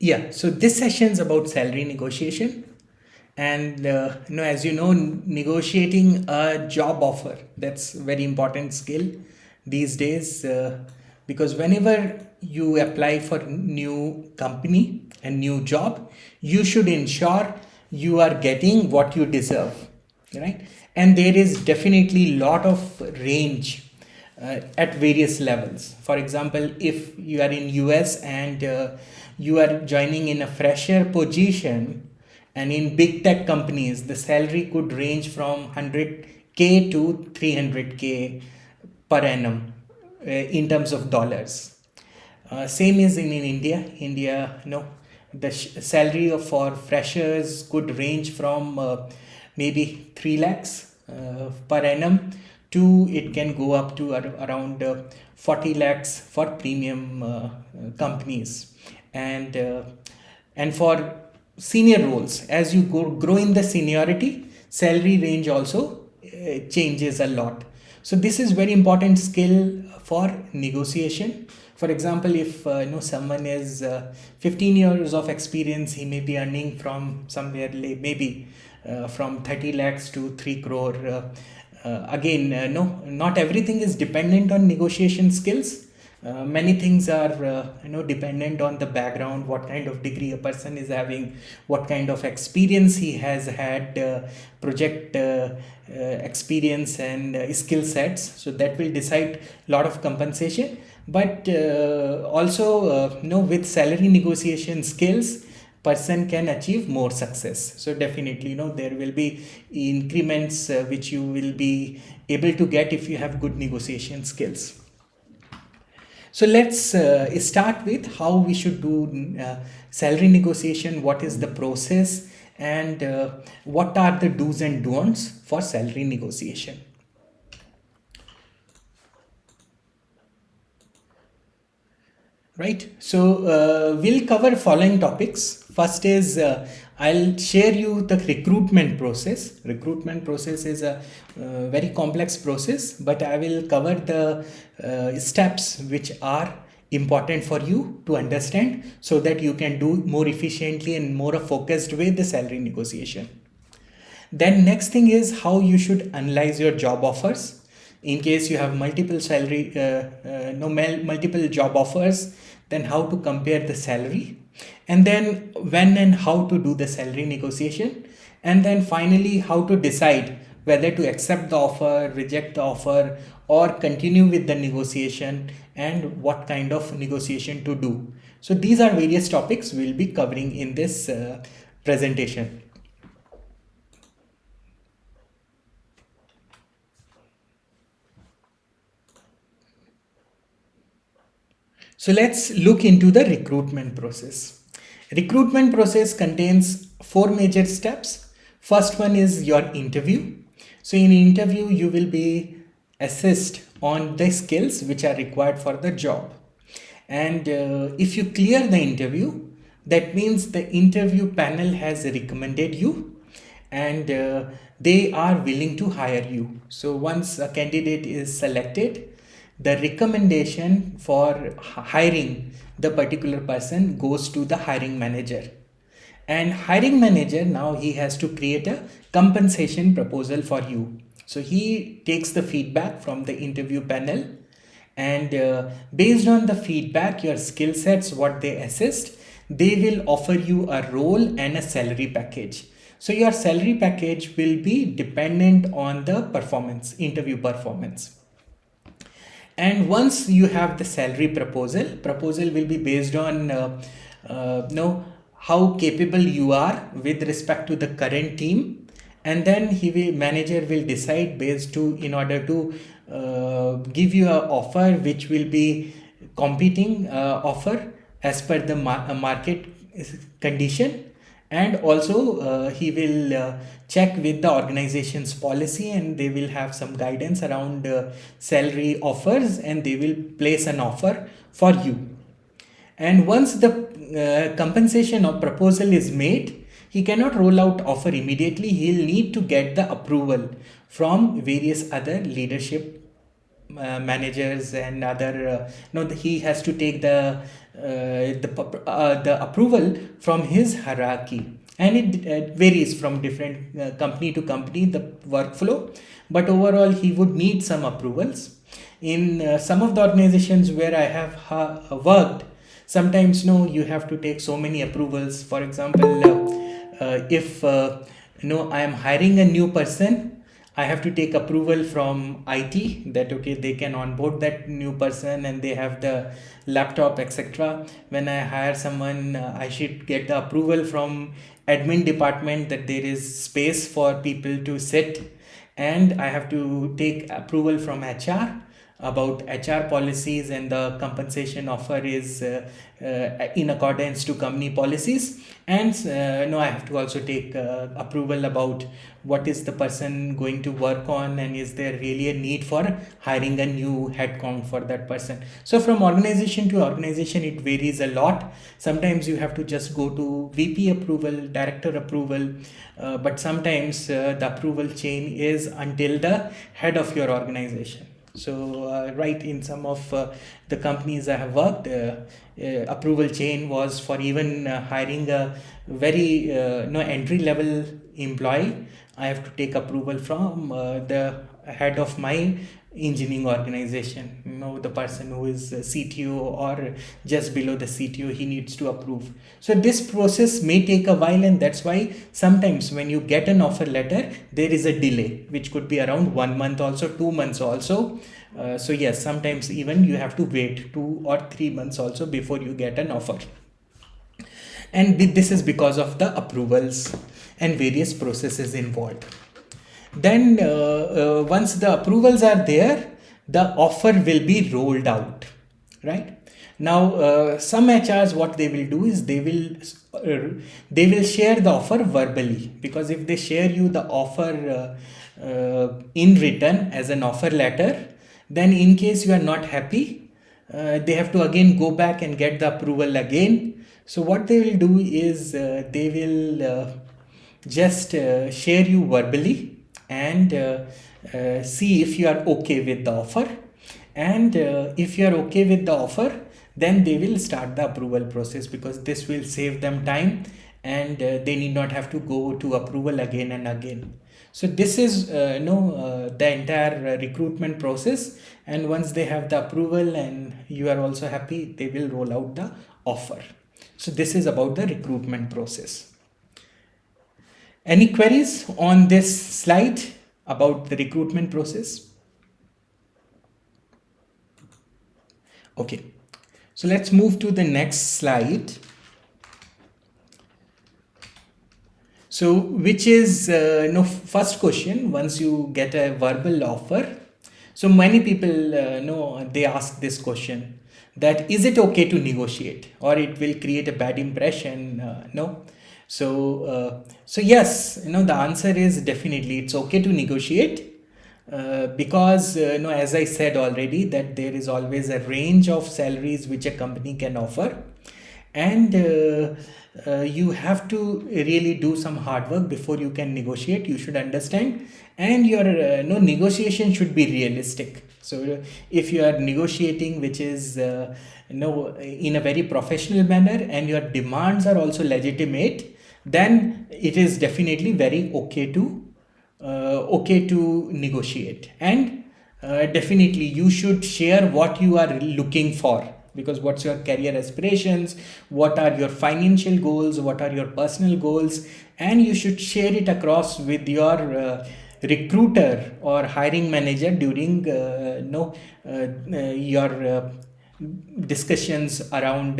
Yeah, so this session is about salary negotiation. And as you know, negotiating a job offer, that's a very important skill these days, because whenever you apply for new company and new job, you should ensure you are getting what you deserve, right? And there is definitely lot of range at various levels. For example, if you are in US and you are joining in a fresher position, and in big tech companies, the salary could range from 100K to 300K per annum in terms of dollars. Same is in India. India, no, the salary for freshers could range from maybe 3 lakhs per annum to it can go up to around 40 lakhs for premium companies. And for senior roles, as you grow in the seniority, salary range also changes a lot. So this is very important skill for negotiation. For example, if someone is 15 years of experience, he may be earning from somewhere maybe from 30 lakhs to 3 crore. Again, no, not everything is dependent on negotiation skills. Many things are dependent on the background, what kind of degree a person is having, what kind of experience he has had, project experience and skill sets. So that will decide a lot of compensation. But also with salary negotiation skills, person can achieve more success. So definitely there will be increments which you will be able to get if you have good negotiation skills. So let's start with how we should do salary negotiation, what is the process, and what are the do's and don'ts for salary negotiation. Right. So we'll cover following topics. First is I'll share you the recruitment process. Recruitment process is a very complex process, but I will cover the steps which are important for you to understand so that you can do more efficiently and more focused way the salary negotiation. Then next thing is how you should analyze your job offers. In case you have multiple multiple job offers, then how to compare the salary, and then when and how to do the salary negotiation, and then finally how to decide whether to accept the offer, reject the offer, or continue with the negotiation, and what kind of negotiation to do. So these are various topics we'll be covering in this presentation. So let's look into the recruitment process. Recruitment process contains 4 major steps. First one is your interview. So in interview, you will be assessed on the skills which are required for the job. And if you clear the interview, that means the interview panel has recommended you and they are willing to hire you. So once a candidate is selected, the recommendation for hiring the particular person goes to the hiring manager, and hiring manager now he has to create a compensation proposal for you. So he takes the feedback from the interview panel, and based on the feedback, your skill sets, what they assessed, they will offer you a role and a salary package. So your salary package will be dependent on the interview performance. And once you have the salary proposal will be based on how capable you are with respect to the current team, and then manager will decide in order to give you an offer which will be competing offer as per the market condition. And also he will check with the organization's policy, and they will have some guidance around salary offers, and they will place an offer for you. And once the compensation or proposal is made, he cannot roll out offer immediately. He'll need to get the approval from various other leadership managers and other no, he has to take the approval from his hierarchy, and it varies from different company to company, the workflow, but overall he would need some approvals. In some of the organizations where I have worked, sometimes no, you have to take so many approvals. For example, if no, I am hiring a new person, I have to take approval from IT that okay, they can onboard that new person and they have the laptop, etc. When I hire someone, I should get the approval from admin department that there is space for people to sit, and I have to take approval from HR about HR policies, and the compensation offer is in accordance to company policies. And no, I have to also take approval about what is the person going to work on, and is there really a need for hiring a new headcount for that person. So from organization to organization it varies a lot. Sometimes you have to just go to VP approval, director approval, but sometimes the approval chain is until the head of your organization. So right, in some of the companies I have worked, approval chain was for even hiring a very no, entry level employee. I have to take approval from the head of my engineering organization, you know, the person who is CTO or just below the CTO, he needs to approve. So this process may take a while, and that's why sometimes when you get an offer letter there is a delay, which could be around 1 month also, 2 months also. So yes, sometimes even you have to wait 2 or 3 months also before you get an offer, and this is because of the approvals and various processes involved. Then once the approvals are there, the offer will be rolled out, right? Now some HRs, what they will do is they will share the offer verbally, because if they share you the offer in written as an offer letter, then in case you are not happy, they have to again go back and get the approval again. So what they will do is they will just share you verbally, and see if you are okay with the offer. And if you are okay with the offer, then they will start the approval process, because this will save them time, and they need not have to go to approval again and again. So this is the entire recruitment process, and once they have the approval and you are also happy, they will roll out the offer. So this is about the recruitment process. Any queries on this slide about the recruitment process? Okay, so let's move to the next slide. So which is first question, once you get a verbal offer. So many people know, they ask this question, that is it okay to negotiate, or it will create a bad impression? No. So yes, the answer is definitely it's okay to negotiate, because as I said already, that there is always a range of salaries which a company can offer, and you have to really do some hard work before you can negotiate. You should understand, and your negotiation should be realistic. So if you are negotiating which is in a very professional manner, and your demands are also legitimate, then it is definitely very okay to negotiate. And definitely you should share what you are looking for, because what's your career aspirations, what are your financial goals, what are your personal goals, and you should share it across with your recruiter or hiring manager during your discussions around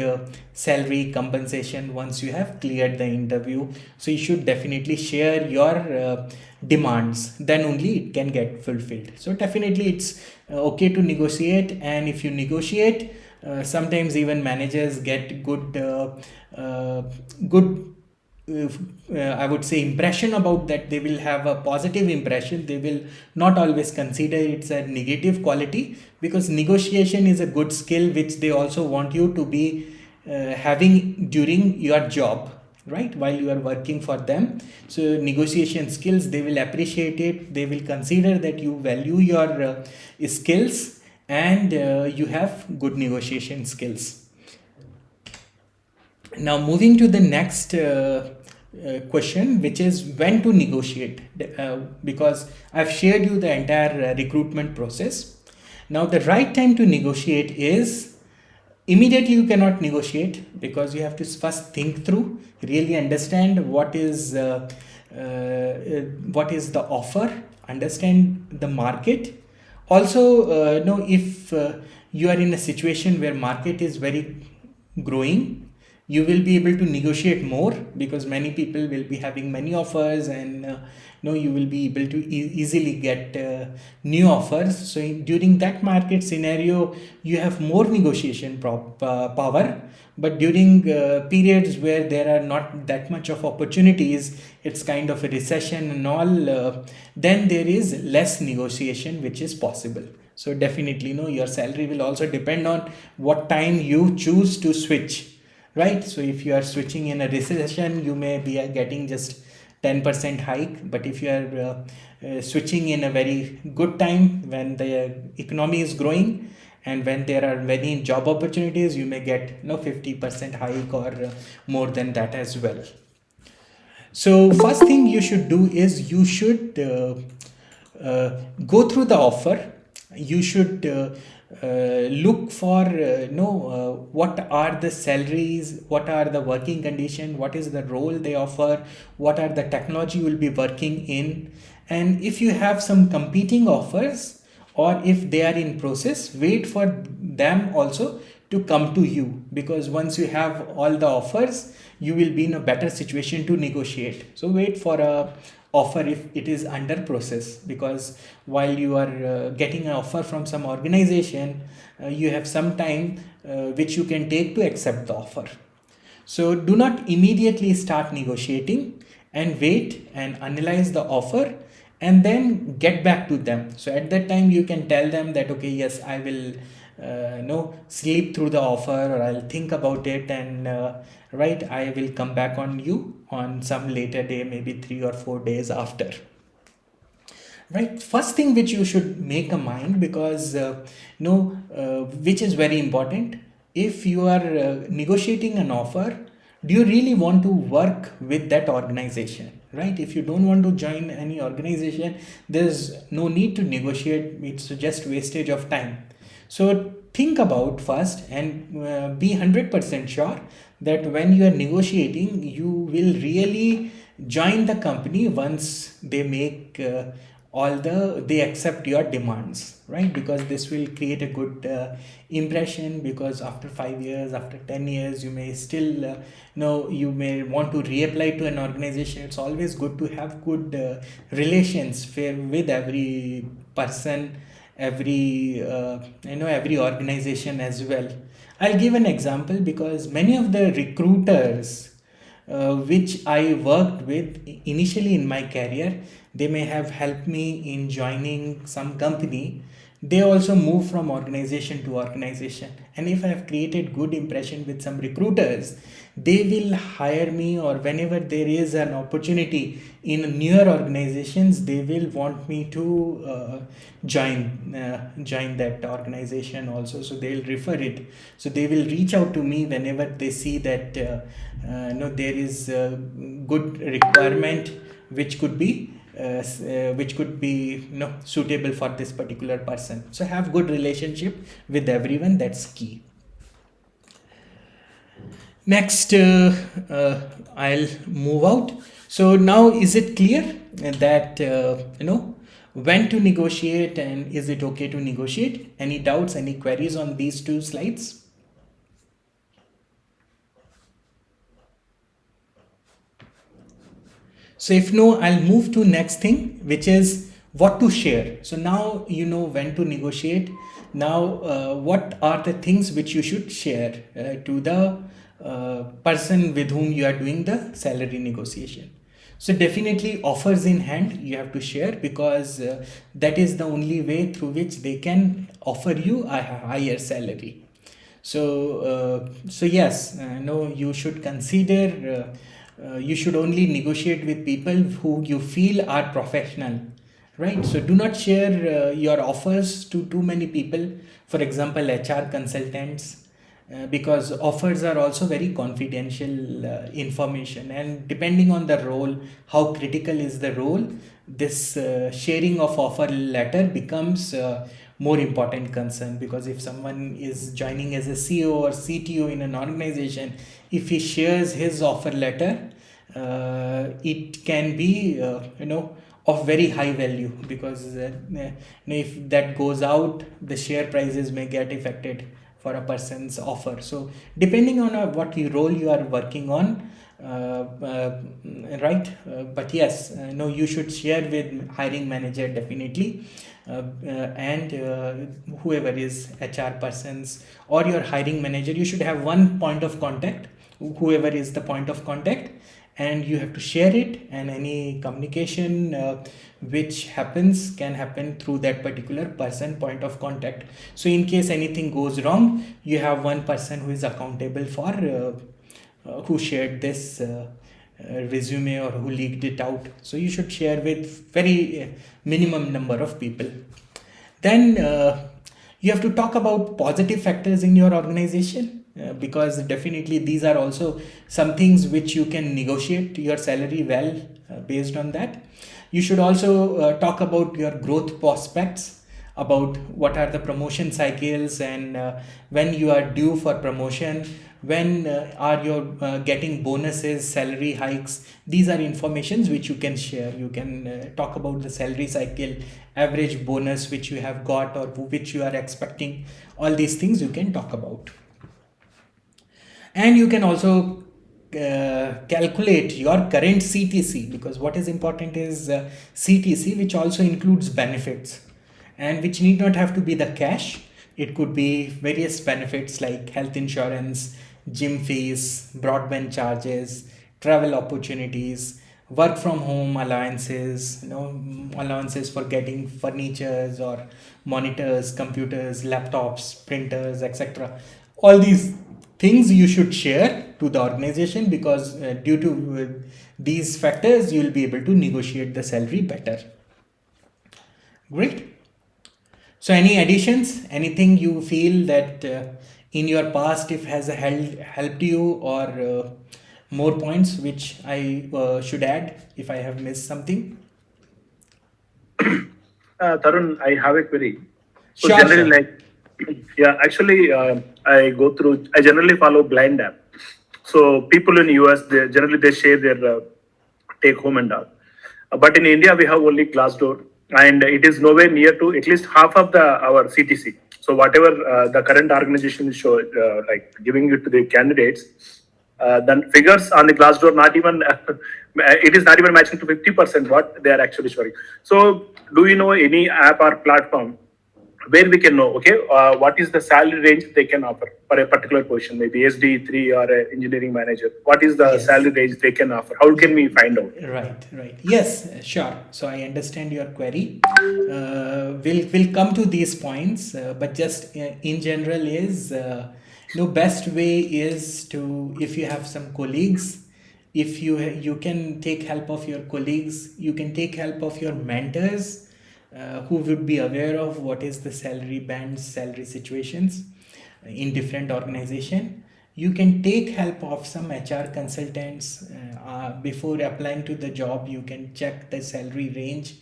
salary compensation once you have cleared the interview. So you should definitely share your demands, then only it can get fulfilled. So definitely it's okay to negotiate, and if you negotiate, sometimes even managers get good I would say impression about that. They will have a positive impression. They will not always consider it's a negative quality, because negotiation is a good skill which they also want you to be having during your job, right, while you are working for them. So negotiation skills, they will appreciate it. They will consider that you value your skills, and you have good negotiation skills. Now, moving to the next question, which is when to negotiate, because I've shared you the entire recruitment process. Now, the right time to negotiate is immediately. You cannot negotiate because you have to first think through, really understand what is the offer, understand the market. Also, know if you are in a situation where market is very growing, you will be able to negotiate more because many people will be having many offers, and you will be able to easily get new offers. So during that market scenario, you have more negotiation power. But during periods where there are not that much of opportunities, it's kind of a recession and all, then there is less negotiation which is possible. So definitely, your salary will also depend on what time you choose to switch, right? So if you are switching in a recession, you may be getting just 10% hike. But if you are switching in a very good time when the economy is growing and when there are many job opportunities, you may get 50% hike or more than that as well. So first thing you should do is you should go through the offer. You should look for what are the salaries, what are the working condition, what is the role they offer, what are the technology you will be working in. And if you have some competing offers or if they are in process, wait for them also to come to you, because once you have all the offers, you will be in a better situation to negotiate. So wait for a offer if it is under process, because while you are getting an offer from some organization, you have some time which you can take to accept the offer. So do not immediately start negotiating, and wait and analyze the offer and then get back to them. So at that time you can tell them that, okay, yes, I will sleep through the offer, or I'll think about it, and right, I will come back on you on some later day, maybe 3 or 4 days after. Right, first thing which you should make a mind, because which is very important. If you are negotiating an offer, do you really want to work with that organization? Right, if you don't want to join any organization, there's no need to negotiate. It's just wastage of time. So think about first, and be 100% sure that when you are negotiating, you will really join the company once they make they accept your demands, right? Because this will create a good impression, because after 5 years, after 10 years, you may still you may want to reapply to an organization. It's always good to have good relations with every person, every organization as well. I'll give an example, because many of the recruiters which I worked with initially in my career, they may have helped me in joining some company. They also move from organization to organization, and if I have created good impression with some recruiters, they will hire me, or whenever there is an opportunity in newer organizations, they will want me to join that organization also. So they will refer it. So they will reach out to me whenever they see that there is a good requirement which could be suitable for this particular person. So have good relationship with everyone. That's key. Next, I'll move out. So now, is it clear that when to negotiate, and is it okay to negotiate? Any doubts, any queries on these two slides? So if no, I'll move to next thing, which is what to share. So now you know when to negotiate. Now, what are the things which you should share to the person with whom you are doing the salary negotiation? So definitely offers in hand you have to share, because that is the only way through which they can offer you a higher salary. So yes, no, you should consider. You should only negotiate with people who you feel are professional, right? So do not share your offers to too many people, for example HR consultants, because offers are also very confidential information, and depending on the role, how critical is the role, this sharing of offer letter becomes more important concern. Because if someone is joining as a CEO or CTO in an organization, if he shares his offer letter, it can be of very high value, because if that goes out, the share prices may get affected for a person's offer. So depending on what role you are working on, right, but yes, no, you should share with hiring manager definitely, and whoever is HR persons or your hiring manager, you should have one point of contact, whoever is the point of contact, and you have to share it, and any communication which happens can happen through that particular person point of contact. So in case anything goes wrong, you have one person who is accountable for who shared this resume or who leaked it out. So you should share with very minimum number of people. Then you have to talk about positive factors in your organization, because definitely these are also some things which you can negotiate your salary well based on that. You should also talk about your growth prospects, about what are the promotion cycles, and when you are due for promotion, when are you getting bonuses, salary hikes. These are informations which you can share. You can talk about the salary cycle, average bonus which you have got or which you are expecting. All these things you can talk about. And you can also calculate your current CTC, because what is important is CTC, which also includes benefits, and which need not have to be the cash. It could be various benefits like health insurance, gym fees, broadband charges, travel opportunities, work from home allowances, allowances for getting furnitures or monitors, computers, laptops, printers, etc. All these things you should share to the organization, because due to these factors you will be able to negotiate the salary better. Great. So any additions, anything you feel that in your past if has helped you, or more points which I should add if I have missed something? Tarun, I have a query. So Sure, generally, sure. yeah, actually, I generally follow blind app. So people in US, they share their take home and all. But in India, we have only Glassdoor, and it is nowhere near to at least half of our CTC. So whatever the current organization is like giving it to the candidates, then figures on the Glassdoor not even it is not even matching to 50% what they are actually showing. So do you know any app or platform where we can know, okay, what is the salary range they can offer for a particular position, maybe SD3 or an engineering manager? What is the Yes. salary range they can offer? How can we find out? Right, right. Yes, sure. So I understand your query. We'll come to these points, but just in general is best way is to, if you have some colleagues, if you can take help of your colleagues, you can take help of your mentors, who would be aware of what is the salary bands, salary situations in different organization. You can take help of some HR consultants before applying to the job. You can check the salary range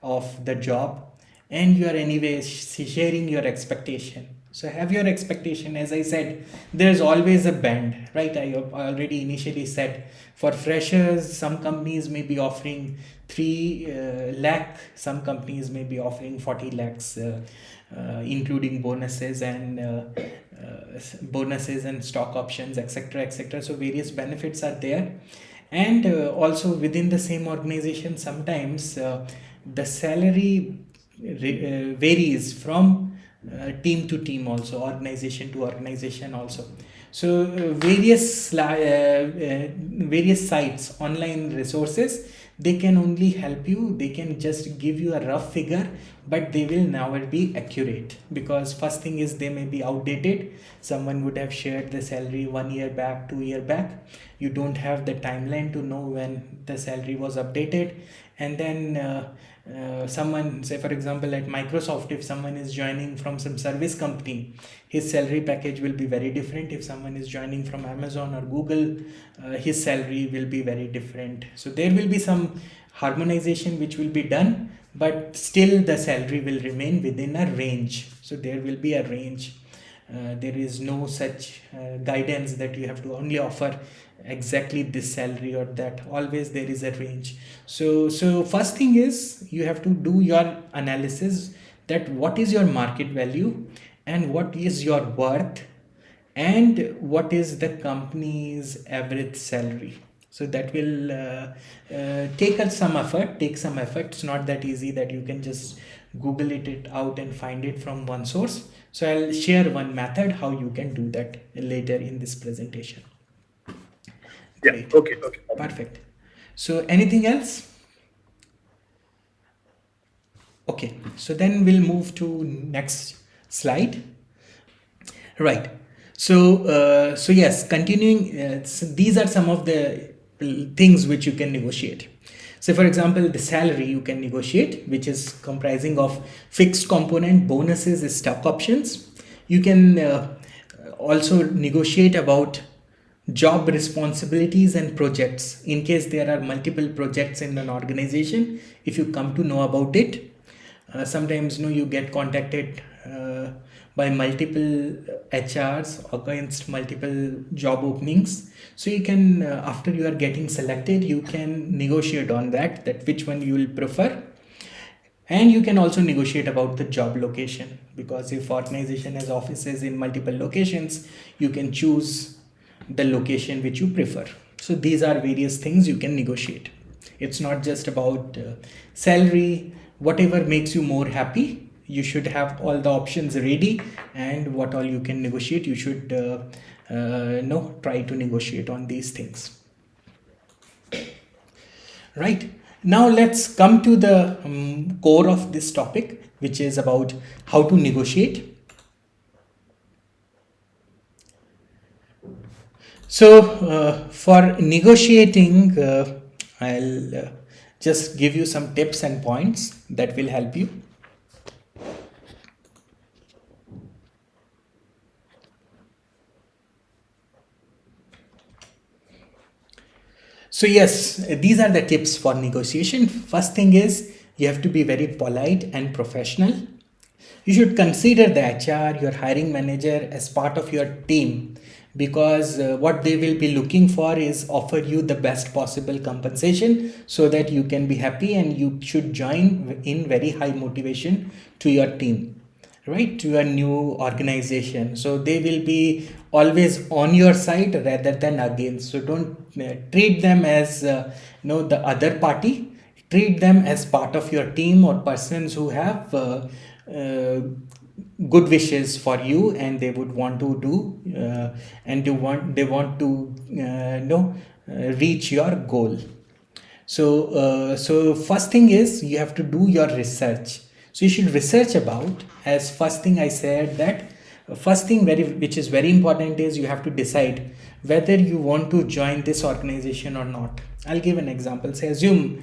of the job, and you are anyway sharing your expectation. So have your expectation. As I said, there's always a band, right? I already initially said, for freshers some companies may be offering 3 lakh, some companies may be offering 40 lakhs, including bonuses and stock options, etc., etc. So various benefits are there. And also within the same organization, sometimes the salary varies from team to team, also organization to organization also. So various sites, online resources, they can only help you, they can just give you a rough figure but they will never be accurate, because first thing is they may be outdated. Someone would have shared the salary 1 year back, 2 year back. You don't have the timeline to know when the salary was updated. And then someone, say for example at Microsoft, if someone is joining from some service company, his salary package will be very different. If someone is joining from Amazon or Google, his salary will be very different. So there will be some harmonization which will be done, but still the salary will remain within a range. So there will be a range. There is no such guidance that you have to only offer exactly this salary or that. Always there is a range. So first thing is you have to do your analysis, that what is your market value and what is your worth and what is the company's average salary. So that will take us some effort, take some effort. It's not that easy that you can just Google it out and find it from one source. So I'll share one method how you can do that later in this presentation. Yeah. Great. Okay. Okay. Perfect. So anything else? Okay, so then we'll move to next slide. Right. So yes, continuing. So these are some of the things which you can negotiate. So, for example, the salary you can negotiate, which is comprising of fixed component, bonuses, stock options. You can also negotiate about job responsibilities and projects in case there are multiple projects in an organization. If you come to know about it, sometimes you get contacted by multiple HRs against multiple job openings. So you can after you are getting selected, you can negotiate on that which one you will prefer. And you can also negotiate about the job location, because if organization has offices in multiple locations, you can choose the location which you prefer. So these are various things you can negotiate. It's not just about salary. Whatever makes you more happy, you should have all the options ready, and what all you can negotiate, you should try to negotiate on these things. Right. Now let's come to the core of this topic, which is about how to negotiate. So for negotiating, I'll just give you some tips and points that will help you. So yes, these are the tips for negotiation. First thing is you have to be very polite and professional. You should consider the HR, your hiring manager, as part of your team, because what they will be looking for is offer you the best possible compensation so that you can be happy, and you should join in very high motivation to your team, right, to a new organization. So they will be always on your side rather than against. So don't treat them as the other party. Treat them as part of your team, or persons who have good wishes for you, and they would want to do and they want to reach your goal. So first thing is you have to do your research. So you should research about, as first thing I said, that first thing which is very important is you have to decide whether you want to join this organization or not. I'll give an example. Say assume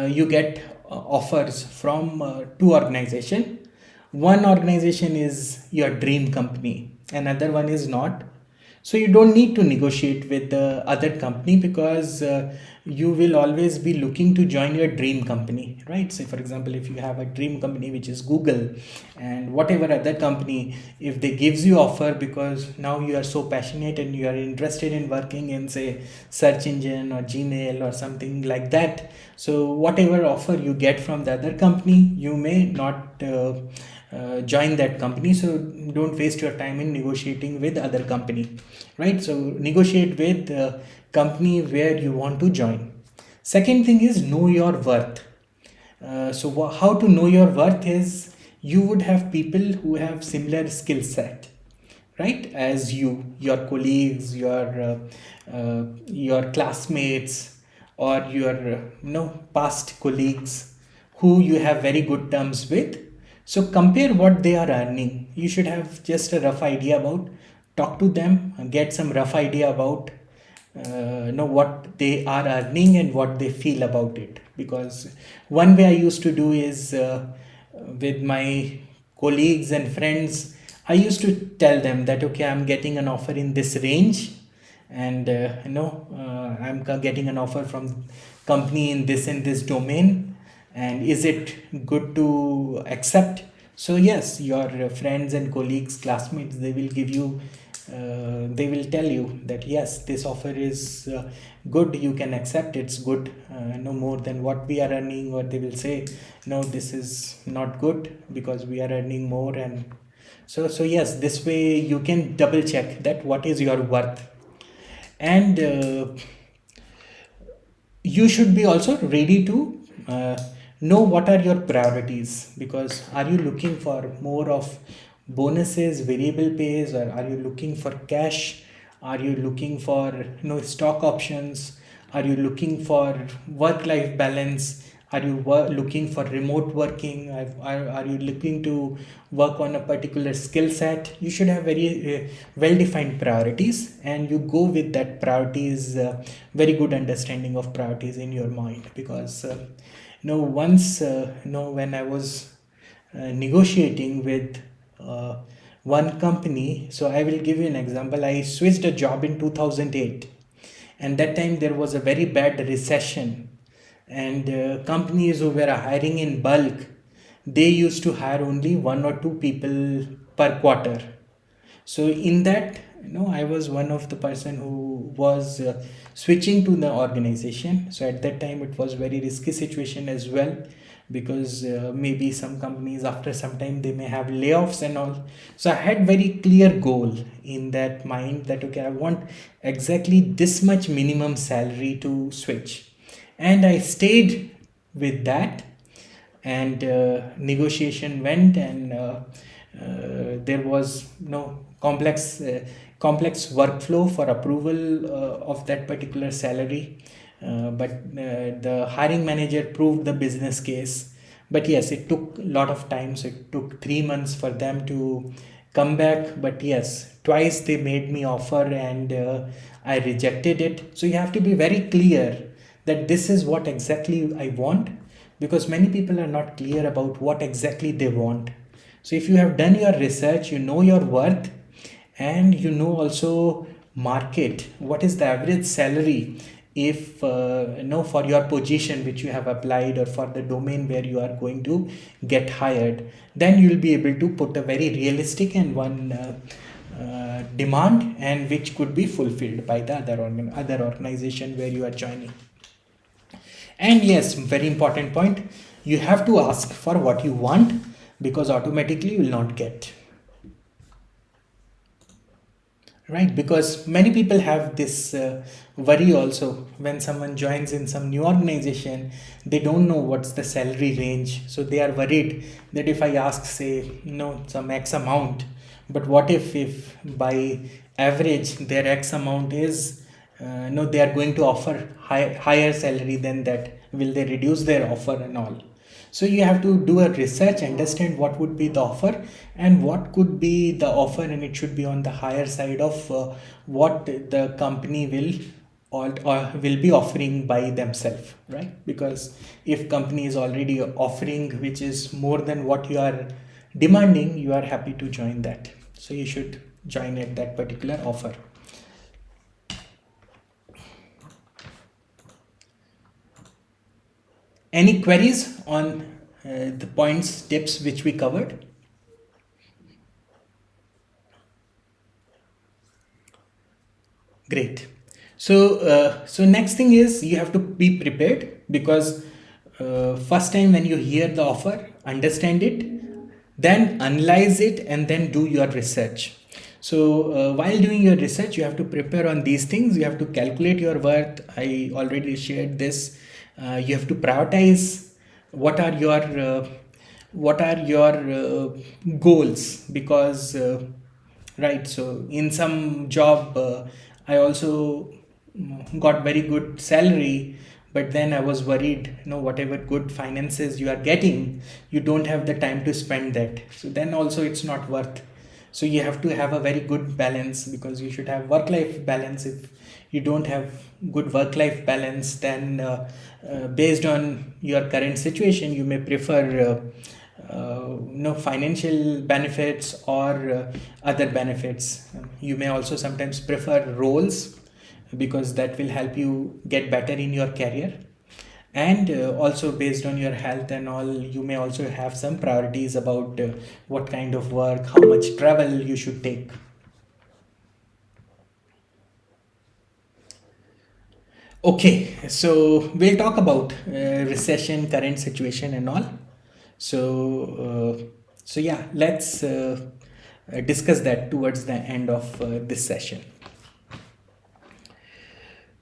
you get offers from two organizations. One organization is your dream company, another one is not. So you don't need to negotiate with the other company, because you will always be looking to join your dream company, right? Say for example, if you have a dream company which is Google, and whatever other company, if they gives you offer because now you are so passionate and you are interested in working in, say, search engine or Gmail or something like that, so whatever offer you get from the other company, you may not join that company. So don't waste your time in negotiating with other company, right? So negotiate with the company where you want to join. Second thing is know your worth. So how to know your worth is you would have people who have similar skill set, right, as your colleagues, your classmates, or your past colleagues who you have very good terms with. So compare what they are earning. You should have just a rough idea about, talk to them, get some rough idea about know what they are earning and what they feel about it. Because one way I used to do is with my colleagues and friends, I used to tell them that okay, I'm getting an offer in this range, and I'm getting an offer from company in this domain, and is it good to accept? So yes, your friends and colleagues, classmates, they will give you they will tell you that yes, this offer is good, you can accept, it's good, no more than what we are earning. Or they will say no, this is not good because we are earning more. And so yes, this way you can double check that what is your worth. And you should be also ready to know what are your priorities. Because are you looking for more of bonuses, variable pays, or are you looking for cash? Are you looking for stock options? Are you looking for work life balance? Are you looking for remote working? Are you looking to work on a particular skill set? You should have very well defined priorities, and you go with that priorities, very good understanding of priorities in your mind. Because once when I was negotiating with one company. So I will give you an example. I switched a job in 2008, and that time there was a very bad recession, and companies who were hiring in bulk, they used to hire only one or two people per quarter. So in that, I was one of the person who was switching to the organization. So at that time it was very risky situation as well, because maybe some companies after some time they may have layoffs and all. So I had very clear goal in that mind that okay, I want exactly this much minimum salary to switch, and I stayed with that. And negotiation went, and there was complex workflow for approval of that particular salary. But the hiring manager proved the business case. But yes, it took a lot of time. So it took 3 months for them to come back. But yes, twice they made me offer, and I rejected it. So you have to be very clear that this is what exactly I want, because many people are not clear about what exactly they want. So if you have done your research, you know your worth, and you know also market, what is the average salary, if for your position which you have applied, or for the domain where you are going to get hired, then you will be able to put a very realistic and one demand, and which could be fulfilled by the other organization where you are joining. And yes, very important point, you have to ask for what you want, because automatically you will not get. Right, because many people have this worry also. When someone joins in some new organization, they don't know what's the salary range. So they are worried that if I ask, say, some X amount, but what if by average their X amount is, no, they are going to offer higher salary than that. Will they reduce their offer and all? So you have to do a research, understand what would be the offer and what could be the offer, and it should be on the higher side of what the company or will be offering by themselves, right? Because if company is already offering which is more than what you are demanding, you are happy to join that. So you should join at that particular offer. Any queries on the points, tips which we covered? Great. So next thing is you have to be prepared, because first time when you hear the offer, understand it, then analyze it, and then do your research. So while doing your research, you have to prepare on these things. You have to calculate your worth. I already shared this. You have to prioritize what are your goals, because right, so in some job I also got very good salary, but then I was worried, whatever good finances you are getting, you don't have the time to spend that. So then also it's not worth. So you have to have a very good balance, because you should have work life balance. If you don't have good work life balance, then based on your current situation, you may prefer financial benefits or other benefits. You may also sometimes prefer roles, because that will help you get better in your career. And also based on your health and all, you may also have some priorities about what kind of work, how much travel you should take. Okay, so we'll talk about recession, current situation, and all. So yeah, let's discuss that towards the end of this session.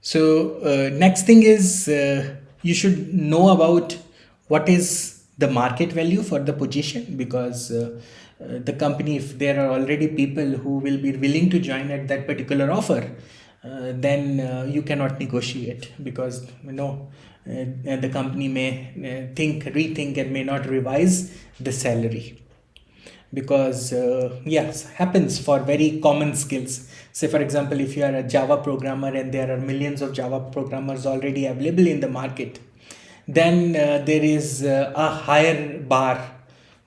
So next thing is, you should know about what is the market value for the position, because the company, if there are already people who will be willing to join at that particular offer, then you cannot negotiate, because the company may rethink and may not revise the salary, because yes, happens for very common skills. Say for example, if you are a Java programmer and there are millions of Java programmers already available in the market, then there is a higher bar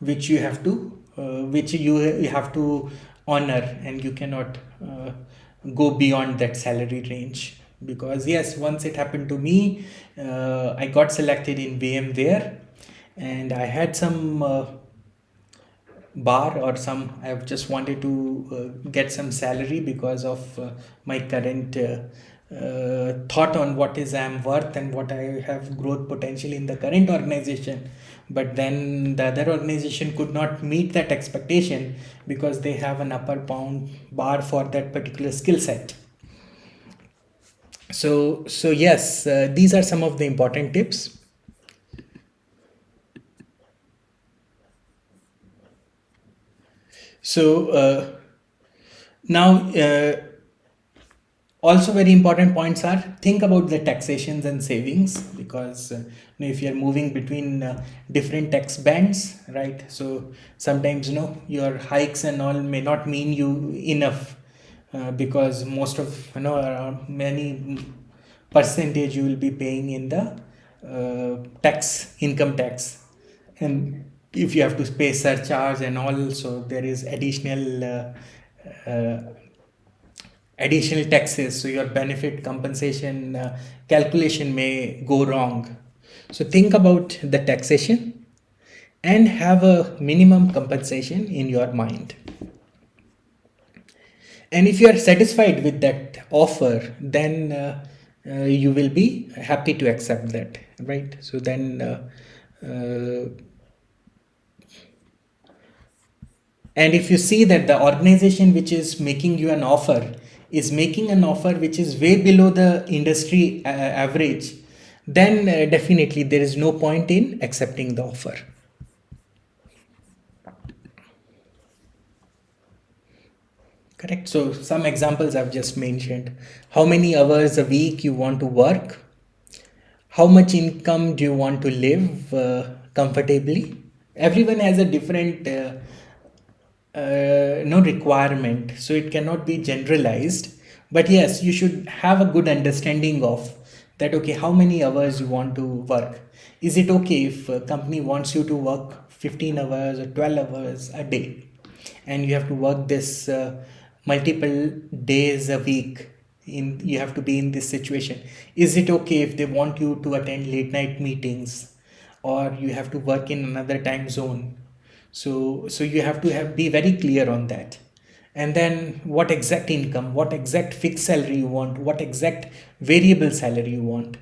which you have to honor, and you cannot go beyond that salary range. Because yes, once it happened to me, I got selected in VMware, and I had some bar, or some I've just wanted to get some salary because of my current thought on what is I'm worth and what I have growth potential in the current organization. But then the other organization could not meet that expectation, because they have an upper bound bar for that particular skill set. So yes, these are some of the important tips. So now also very important points are, think about the taxations and savings, because if you're moving between different tax bands, right? So sometimes your hikes and all may not mean you enough, because most of around many percentage you will be paying in the income tax. And if you have to pay surcharge and all, so there is additional taxes, so your benefit compensation calculation may go wrong. So think about the taxation and have a minimum compensation in your mind. And if you are satisfied with that offer, then you will be happy to accept that, right? So then and if you see that the organization which is making you an offer is making an offer which is way below the industry average, then definitely there is no point in accepting the offer. Correct. So some examples I've just mentioned: how many hours a week you want to work, how much income do you want to live comfortably. Everyone has a different no requirement, so it cannot be generalized. But yes, you should have a good understanding of that. Okay, how many hours you want to work? Is it okay if a company wants you to work 15 hours or 12 hours a day, and you have to work this multiple days a week? You have to be in this situation. Is it okay if they want you to attend late night meetings, or you have to work in another time zone? So you have to be very clear on that. And then what exact income, what exact fixed salary you want, what exact variable salary you want,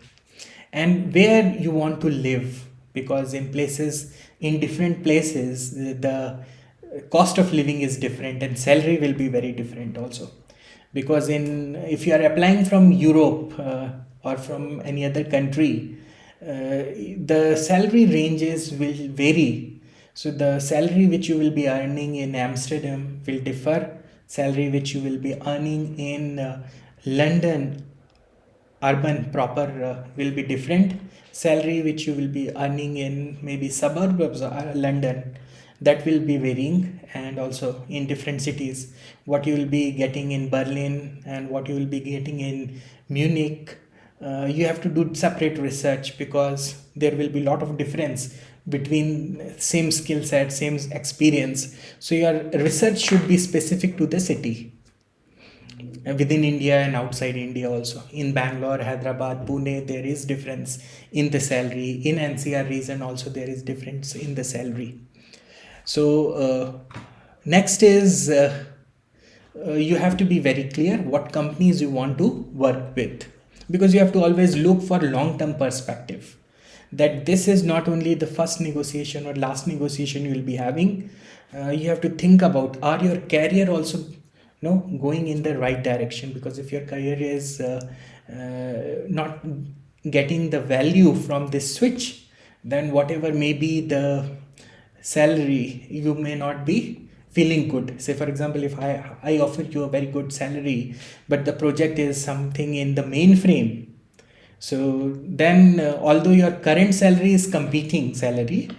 and where you want to live. Because in different places, the cost of living is different, and salary will be very different also. Because if you are applying from Europe or from any other country, the salary ranges will vary. So the salary which you will be earning in Amsterdam will differ. Salary which you will be earning in London urban proper will be different. Salary which you will be earning in maybe suburbs of London, that will be varying, and also in different cities what you will be getting in Berlin and what you will be getting in Munich. You have to do separate research because there will be a lot of difference between same skill set, same experience. So your research should be specific to the city within India and outside India also. In Bangalore, Hyderabad, Pune, there is difference in the salary. In NCR region also there is difference in the salary. So next is you have to be very clear what companies you want to work with, because you have to always look for long term perspective, that this is not only the first negotiation or last negotiation you will be having. You have to think about, are your career also going in the right direction, because if your career is not getting the value from this switch, then whatever may be the salary, you may not be feeling good. Say for example, if I offer you a very good salary, but the project is something in the mainframe, so then although your current salary is competing salary,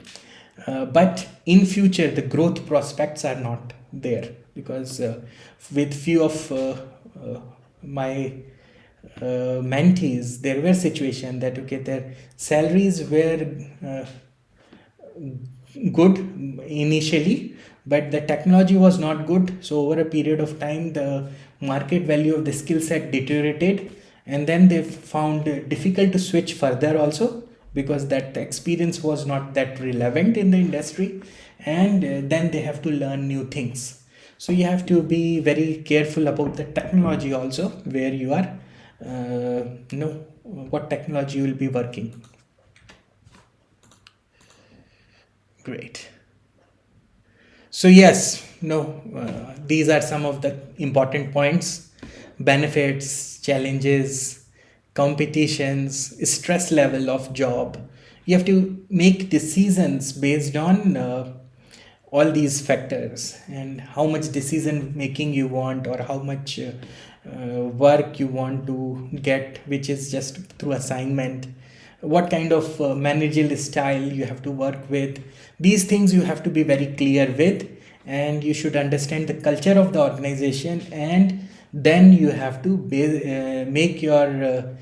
but in future the growth prospects are not there, because with few of my mentees, there were situation that okay, their salaries were good initially, but the technology was not good. So over a period of time, the market value of the skill set deteriorated, and then they found it difficult to switch further also, because that experience was not that relevant in the industry, and then they have to learn new things. So you have to be very careful about the technology also, where you are what technology you will be working. Great. So yes, these are some of the important points: benefits, challenges, competitions, stress level of job. You have to make decisions based on all these factors, and how much decision making you want, or how much work you want to get, which is just through assignment, what kind of managerial style you have to work with. These things you have to be very clear with, and you should understand the culture of the organization, and then you have to make your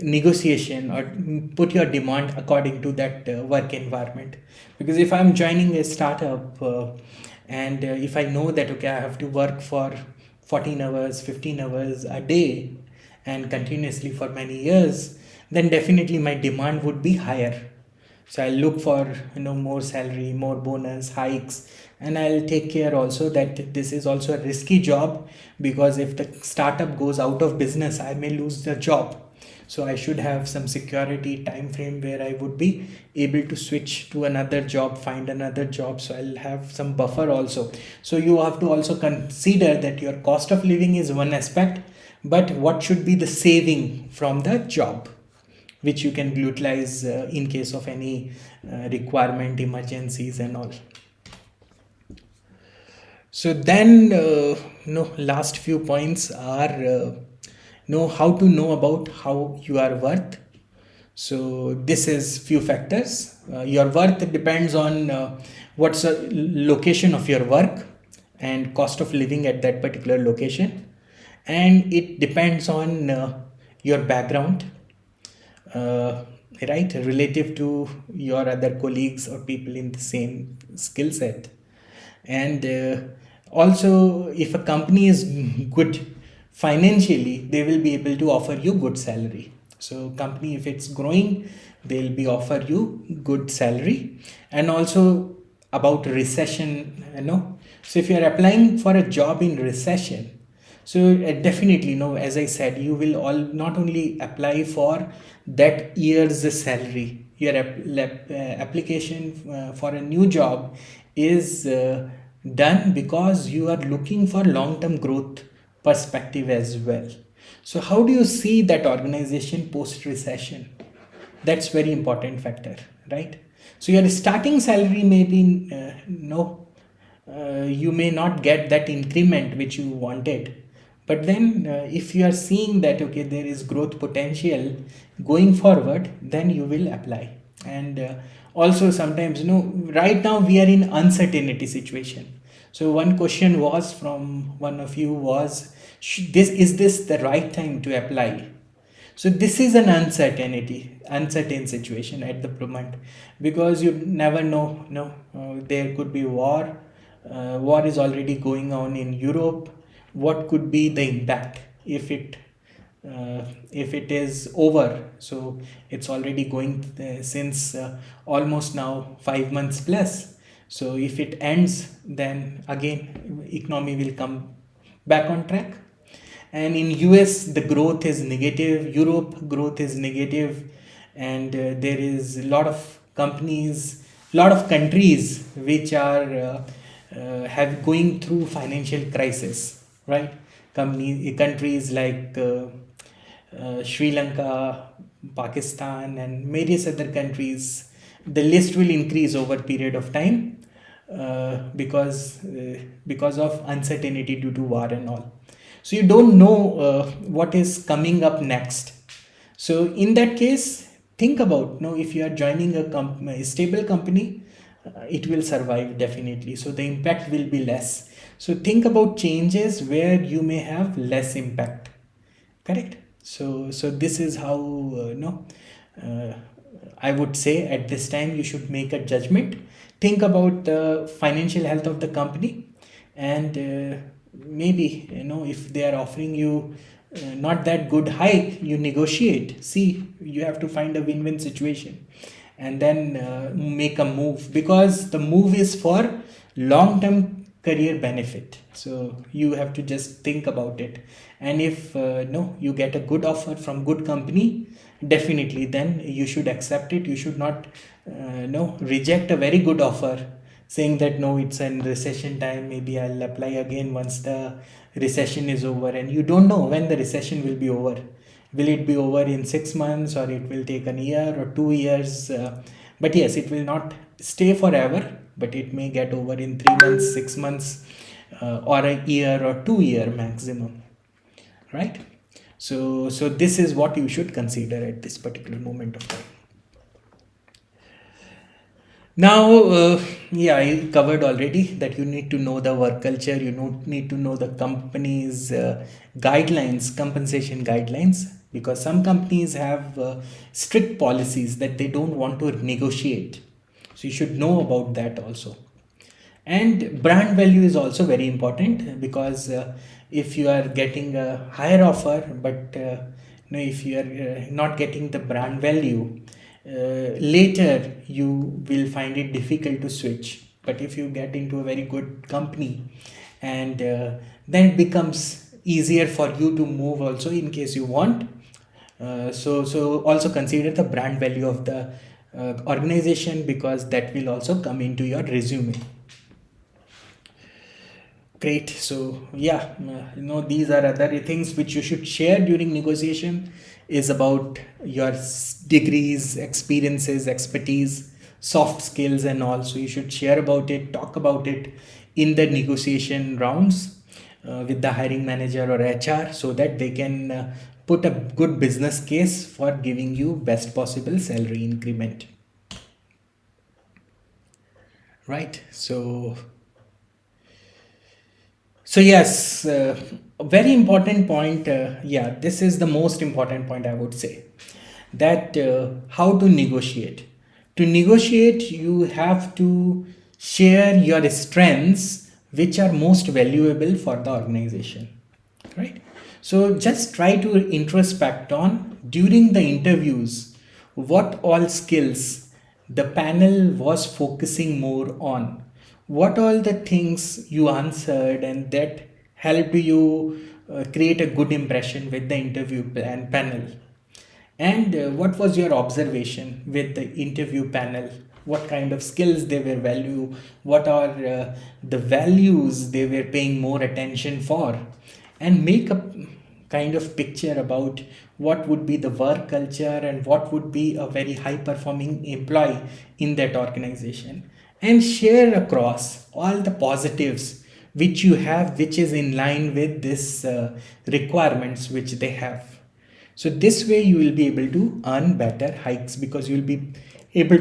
negotiation, or put your demand according to that work environment. Because if I'm joining a startup, and if I know that okay, I have to work for 14 hours 15 hours a day and continuously for many years, then definitely my demand would be higher. So I'll look for more salary, more bonus hikes, and I'll take care also that this is also a risky job, because if the startup goes out of business, I may lose the job. So I should have some security time frame where I would be able to switch to another job, find another job. So I'll have some buffer also. So you have to also consider that your cost of living is one aspect, but what should be the saving from the job, which you can utilize in case of any requirement, emergencies and all. So then last few points are know how to know about how you are worth. So this is few factors. Your worth depends on what's the location of your work and cost of living at that particular location, and it depends on your background, uh, right, relative to your other colleagues or people in the same skill set. And also, if a company is good financially, they will be able to offer you good salary. So company, if it's growing, they'll be offer you good salary. And also about recession, so if you're applying for a job in recession, so definitely, as I said, you will all not only apply for that year's salary. Your application for a new job is done because you are looking for long-term growth perspective as well. So how do you see that organization post-recession? That's very important factor, right? So your starting salary may be no, you may not get that increment which you wanted, But then if you are seeing that okay, there is growth potential going forward, then you will apply. And also sometimes, right now we are in uncertainty situation. So one question was from one of you was, this is this the right time to apply? So this is an uncertain situation at the moment, because you never know. No, there could be war. War is already going on in Europe. What could be the impact if it is over? So it's already going since almost now 5 months plus. So if it ends, then again economy will come back on track. And in US the growth is negative, Europe growth is negative, and there is a lot of companies, lot of countries which are have going through financial crisis, right? Countries like Sri Lanka, Pakistan, and various other countries. The list will increase over period of time because of uncertainty due to war and all. So you don't know what is coming up next. So in that case, think about, if you are joining a stable company, it will survive definitely. So the impact will be less. So think about changes where you may have less impact. Correct. So this is how uh, I would say at this time you should make a judgment. Think about the financial health of the company, and maybe if they are offering you not that good hike, you negotiate. See, you have to find a win-win situation, and then make a move, because the move is for long-term career benefit. So you have to just think about it. And if no, you get a good offer from good company, definitely then you should accept it. You should not no reject a very good offer saying that no, it's in recession time, maybe I'll apply again once the recession is over. And you don't know when the recession will be over. Will it be over in 6 months, or it will take a year or 2 years? But yes, it will not stay forever, but it may get over in 3 months, 6 months, or a year or 2 year maximum, right? So this is what you should consider at this particular moment of time. Now, yeah, I covered already that you need to know the work culture, need to know the company's guidelines, compensation guidelines, because some companies have strict policies that they don't want to negotiate. So you should know about that also. And brand value is also very important, because if you are getting a higher offer, but if you are not getting the brand value, later you will find it difficult to switch. But if you get into a very good company, and then it becomes easier for you to move also in case you want. So also consider the brand value of the organization, because that will also come into your resume. Great. So yeah, these are other things which you should share during negotiation, is about your degrees, experiences, expertise, soft skills, and all. So you should share about it, talk about it in the negotiation rounds with the hiring manager or HR, so that they can put a good business case for giving you best possible salary increment. Right. So yes, a very important point. Yeah, this is the most important point I would say. That how to negotiate. To negotiate, you have to share your strengths, which are most valuable for the organization, right? So just try to introspect on during the interviews what all skills the panel was focusing more on, what all the things you answered, and that helped you create a good impression with the interview panel. And what was your observation with the interview panel? What kind of skills they were value? What are the values they were paying more attention for? And make a kind of picture about what would be the work culture and what would be a very high performing employee in that organization. And share across all the positives which you have, which is in line with this requirements which they have. So this way you will be able to earn better hikes, because you will be able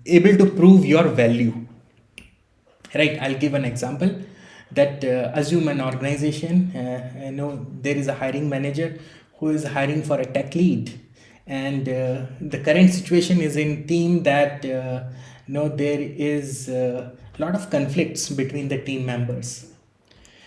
able to prove your value. Right, I'll give an example. That assume an organization, there is a hiring manager who is hiring for a tech lead, and the current situation is in team that there is a lot of conflicts between the team members.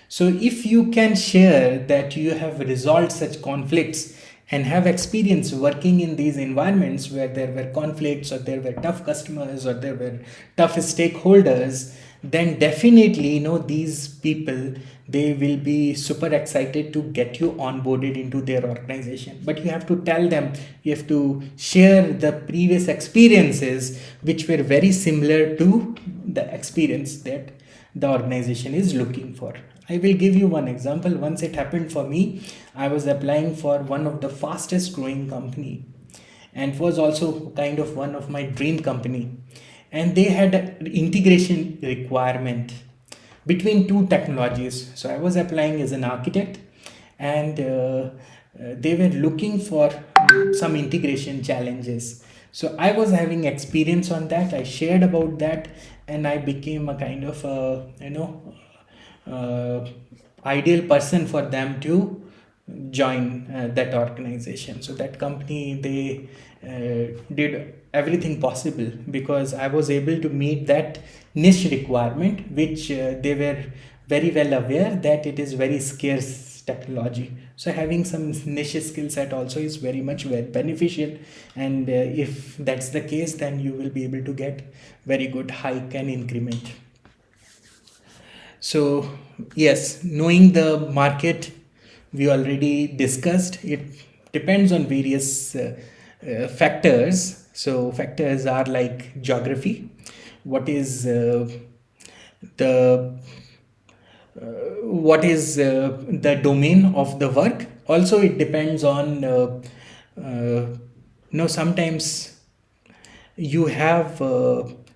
So, if you can share that you have resolved such conflicts and have experience working in these environments where there were conflicts, or there were tough customers, or there were tough stakeholders, then definitely these people, they will be super excited to get you onboarded into their organization. But you have to tell them, you have to share the previous experiences which were very similar to the experience that the organization is looking for. I will give you one example. Once it happened for me, I was applying for one of the fastest growing company, and it was also kind of one of my dream company. And they had an integration requirement between two technologies. So I was applying as an architect, and they were looking for some integration challenges. So I was having experience on that. I shared about that, and I became a kind of uh, ideal person for them to join that organization. So that company, they did everything possible, because I was able to meet that niche requirement, which they were very well aware that it is very scarce technology. So having some niche skill set also is very much beneficial, and if that's the case, then you will be able to get very good hike and increment. So, yes, knowing the market, we already discussed, it depends on various factors. So, factors are like geography, what is the the domain of the work. Also, it depends on sometimes you have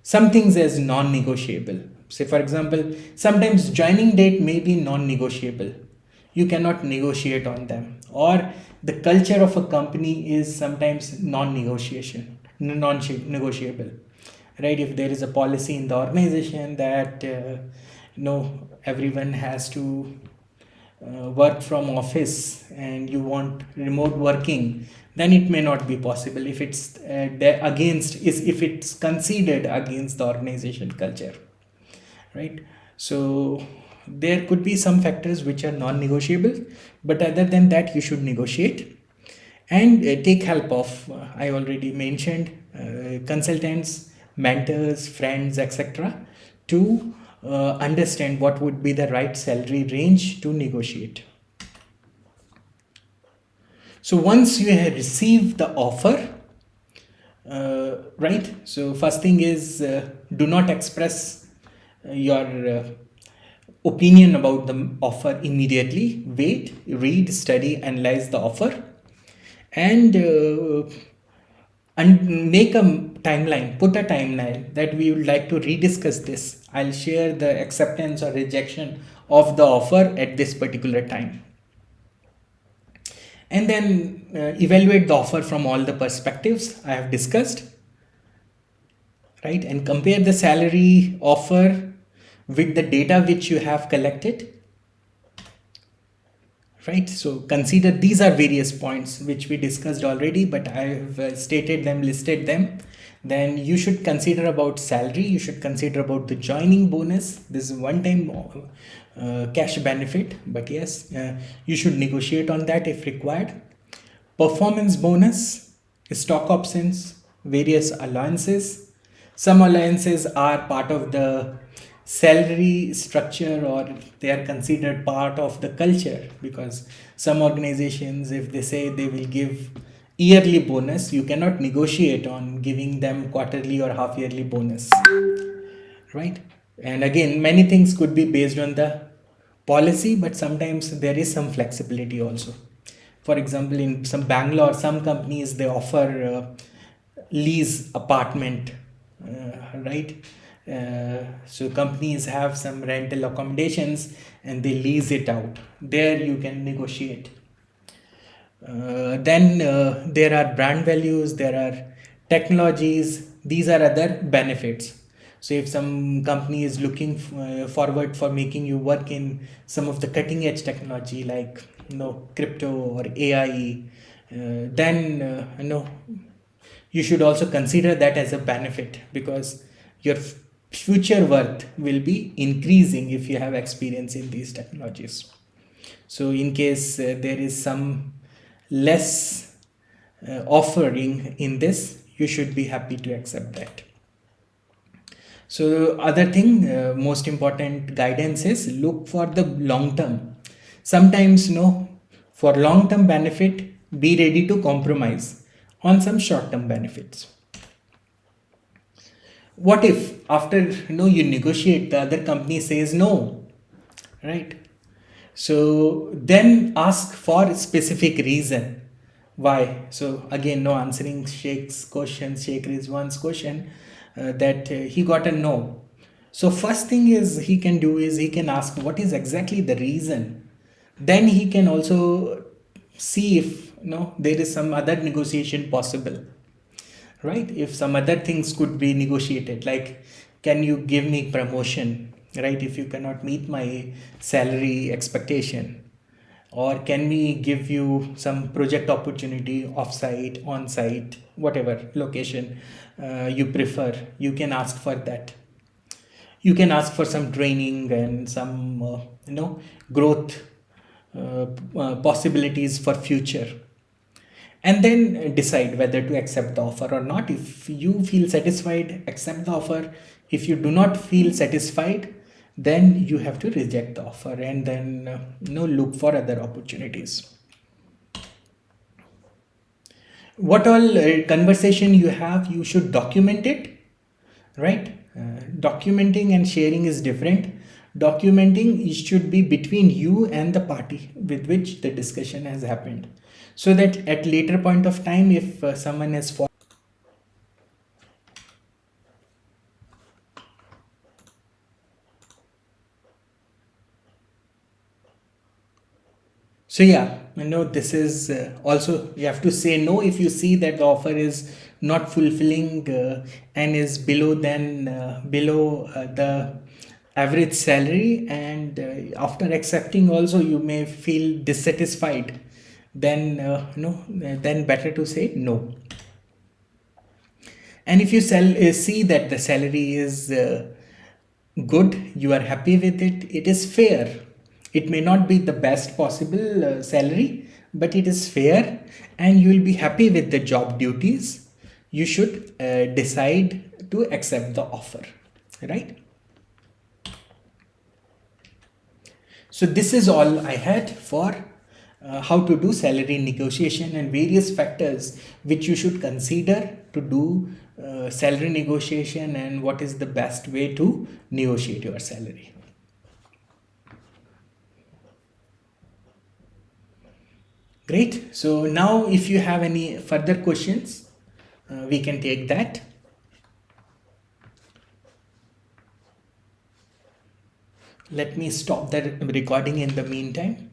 some things as non-negotiable. Say for example, sometimes joining date may be non-negotiable, you cannot negotiate on them. Or the culture of a company is sometimes non-negotiable, right? If there is a policy in the organization that everyone has to work from office, and you want remote working, then it may not be possible if it's if it's considered against the organization culture, right? So there could be some factors which are non-negotiable, but other than that, you should negotiate and take help of I already mentioned consultants, mentors, friends, etc., to understand what would be the right salary range to negotiate. So once you have received the offer, right? So first thing is, do not express your opinion about the offer immediately. Wait, read, study, analyze the offer, and make a timeline. Put a timeline that we would like to rediscuss this. I'll share the acceptance or rejection of the offer at this particular time, and then evaluate the offer from all the perspectives I have discussed, right? And compare the salary offer with the data which you have collected, right? So consider these are various points which we discussed already, but I have stated them, listed them. Then you should consider about salary, you should consider about the joining bonus. This is one time cash benefit, but yes, you should negotiate on that if required. Performance bonus, stock options, various allowances. Some allowances are part of the salary structure, or they are considered part of the culture, because some organizations, if they say they will give yearly bonus, you cannot negotiate on giving them quarterly or half yearly bonus, right? And again, many things could be based on the policy, but sometimes there is some flexibility also. For example, in some Bangalore, some companies, they offer lease apartment, right? So companies have some rental accommodations and they lease it out. There you can negotiate. Then there are brand values, there are technologies, these are other benefits. So if some company is looking forward for making you work in some of the cutting edge technology like crypto or AI, then you should also consider that as a benefit, because your future worth will be increasing if you have experience in these technologies. So in case there is some less offering in this, you should be happy to accept that. So other thing, most important guidance is look for the long term. Sometimes for long term benefit, be ready to compromise on some short term benefits. What if after you negotiate, the other company says no, right? So then ask for a specific reason why. So again, no answering Sheikh's question, Sheikh Rizwan's question, that he got a no. So first thing is he can do is he can ask what is exactly the reason. Then he can also see if there is some other negotiation possible, right? If some other things could be negotiated, like can you give me promotion, right, if you cannot meet my salary expectation, or can we give you some project opportunity off site, on site, whatever location you prefer, you can ask for that. You can ask for some training and some growth possibilities for future, and then decide whether to accept the offer or not. If you feel satisfied, accept the offer. If you do not feel satisfied, then you have to reject the offer and then look for other opportunities. What all conversation you have, you should document it, right? Documenting and sharing is different. Documenting it should be between you and the party with which the discussion has happened, so that at later point of time, if someone has so yeah, this is also you have to say no if you see that the offer is not fulfilling and is below the average salary, and after accepting also you may feel dissatisfied. Then then better to say no. And if you see that the salary is good, you are happy with it, it is fair. It may not be the best possible salary, but it is fair, and you will be happy with the job duties, you should decide to accept the offer, right? So this is all I had for how to do salary negotiation and various factors which you should consider to do salary negotiation, and what is the best way to negotiate your salary. Great. So now if you have any further questions, we can take that. Let me stop the recording in the meantime.